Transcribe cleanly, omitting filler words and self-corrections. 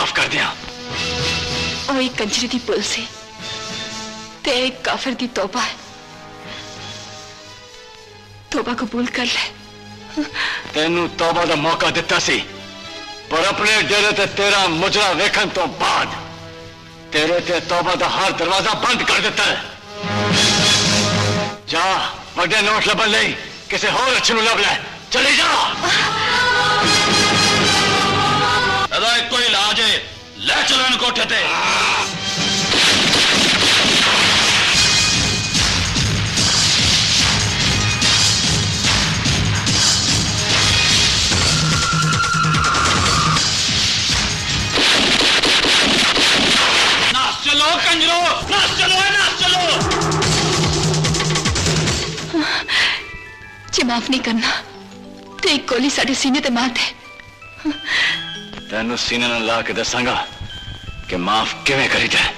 माफ कर दिया। और एक कंजरी दी पुल से ते एक काफिर दी तौबा है। तौबा कबूल कर ले। तेनू तौबा दा मौका दिता सी, पर अपने डेरे ते तेरा मुजरा वेखन तो बाद तेरे ते तौबा दा हर दरवाजा बंद कर दिता है। जा वड्डे नोट लभन लई किसी होर अच्छे नूं लभ लै। चली जा। अदा एक कोई इलाज है, ले चलो इन कोठे ते। नाच चलो कंजरो, नाच चलो, नाच चलो। जे माफ नहीं करना तो एक गोली साढ़े सीने ते मार दे। तेनू सीने नाल ला के दसांगा कि माफ किवें करीदा है।